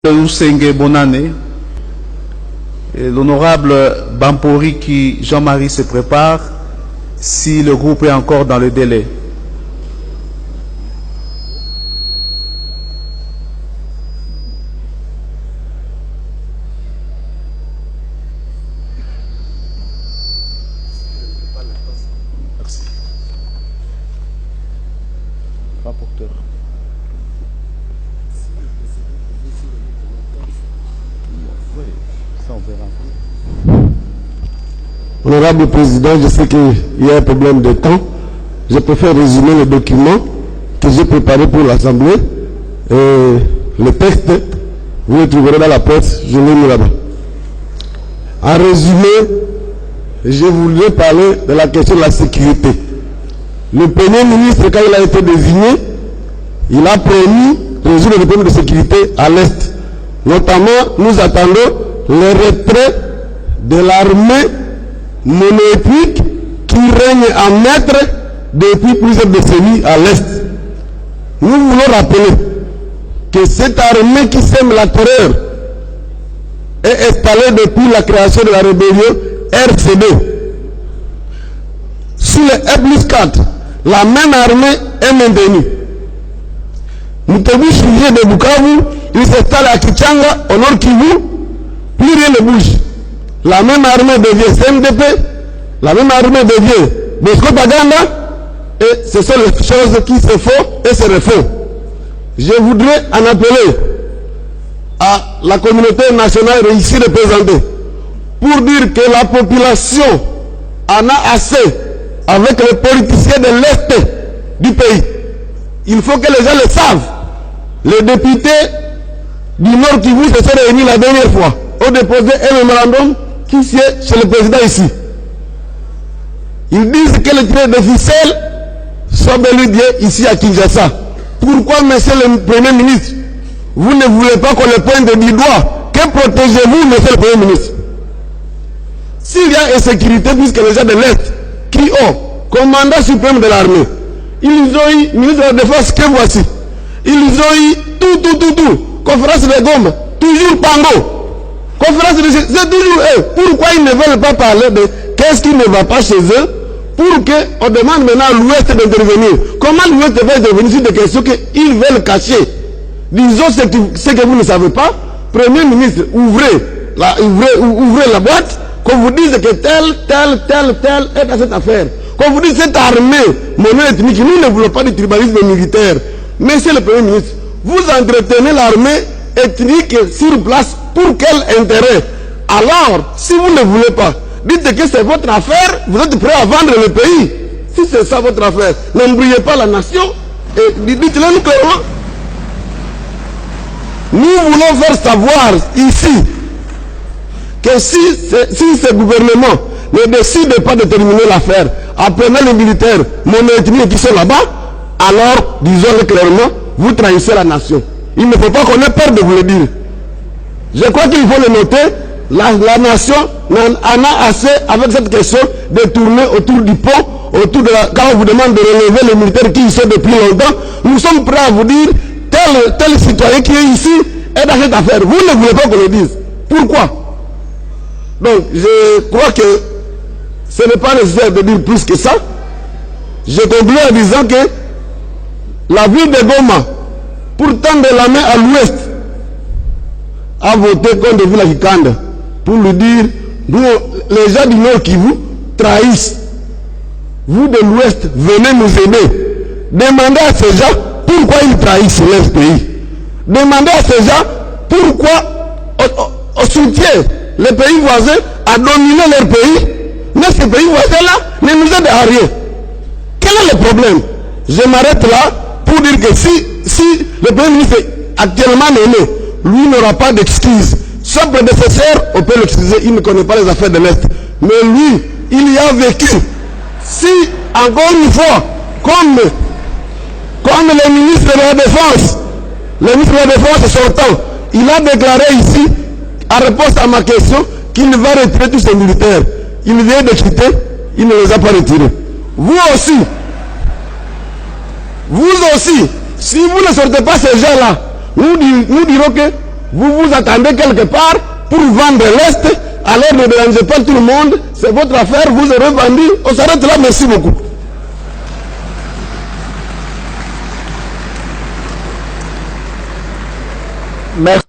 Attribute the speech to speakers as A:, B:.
A: Usenge Bonane, l'honorable Bamporiki Jean-Marie se prépare si le groupe est encore dans le délai. Merci. Rapporteur.
B: Honorable Président, je sais qu'il y a un problème de temps. Je préfère résumer le document que j'ai préparé pour l'Assemblée. Le texte, vous le trouverez dans la presse, je l'ai mis là-bas. En résumé, je voudrais parler de la question de la sécurité. Le Premier ministre, quand il a été désigné, il a promis de résoudre les problèmes de sécurité à l'Est. Notamment, nous attendons le retrait de l'armée monoethnique qui règne en maître depuis plusieurs décennies à l'Est. Nous voulons rappeler que cette armée qui sème la terreur est installée depuis la création de la rébellion RCD. Sous le E+4, la même armée est maintenue. Moutebu Chouvier de Bukavu, il s'installe à Kichanga, au nord Kivu, plus rien ne bouge. La même armée devient CMDP, la même armée devient Bosco Baganda, et ce sont les choses qui se font et se refont. Je voudrais en appeler à la communauté nationale ici représentée pour dire que la population en a assez avec les politiciens de l'Est du pays. Il faut que les gens le savent. Les députés du Nord Kivu se sont réunis la dernière fois, ont déposé un mémorandum qui sied chez le président ici. Ils disent que les tireurs de ficelle sont bellidiés ici à Kinshasa. Pourquoi, monsieur le Premier ministre, vous ne voulez pas qu'on le pointe du doigt? Que protégez-vous, monsieur le Premier ministre? S'il y a insécurité, puisque les gens de l'Est qui ont commandant suprême de l'armée, ils ont eu ministre de la Défense que voici. Ils ont eu tout. Conférence de Goma, toujours Pango. Conférence de... C'est toujours eux. Pourquoi ils ne veulent pas parler de qu'est-ce qui ne va pas chez eux pour qu'on demande maintenant à l'Ouest d'intervenir? Comment l'Ouest va intervenir sur des questions qu'ils veulent cacher? Disons ce que vous ne savez pas. Premier ministre, ouvrez la boîte, qu'on vous dise que tel est dans cette affaire. Qu'on vous dise cette armée mono-ethnique, nous ne voulons pas de tribalisme militaire. Monsieur le Premier ministre, vous entretenez l'armée ethnique sur place pour quel intérêt? Alors, si vous ne voulez pas, dites que c'est votre affaire, vous êtes prêt à vendre le pays. Si c'est ça votre affaire, n'embrouillez pas la nation et dites-le clairement. Nous voulons faire savoir ici que si ce gouvernement ne décide pas de terminer l'affaire, apprenez les militaires mono-ethniques qui sont là-bas, alors, disons-le clairement, vous trahissez la nation. Il ne faut pas qu'on ait peur de vous le dire. Je crois qu'il faut le noter, la nation en a assez avec cette question de tourner autour du pont, quand on vous demande de relever les militaires qui y sont depuis longtemps. Nous sommes prêts à vous dire, tel citoyen qui est ici est dans cette affaire. Vous ne voulez pas qu'on le dise. Pourquoi? Donc, je crois que ce n'est pas nécessaire de dire plus que ça. Je conclue en disant que la ville de Goma, pour tendre la main à l'ouest, a voté contre Villa Kikanda pour lui dire, nous, les gens du Nord qui vous trahissent. Vous de l'ouest, venez nous aider. Demandez à ces gens pourquoi ils trahissent leur pays. Demandez à ces gens pourquoi on soutient les pays voisins à dominer leur pays, mais ces pays voisins-là ne nous aident à rien. Quel est le problème? Je m'arrête là pour dire que si le Premier ministre actuellement nommé, lui n'aura pas d'excuses. Son prédécesseur, on peut l'excuser, il ne connaît pas les affaires de l'Est. Mais lui, il y a vécu. Si, encore une fois, comme le ministre de la Défense, sortant, il a déclaré ici, en réponse à ma question, qu'il va retirer tous ses militaires. Il vient de quitter, il ne les a pas retirés. Vous aussi, si vous ne sortez pas ces gens-là, nous dirons que vous vous attendez quelque part pour vendre l'Est, alors ne dérangez pas tout le monde, c'est votre affaire, vous aurez vendu, on s'arrête là, merci beaucoup.
A: Merci.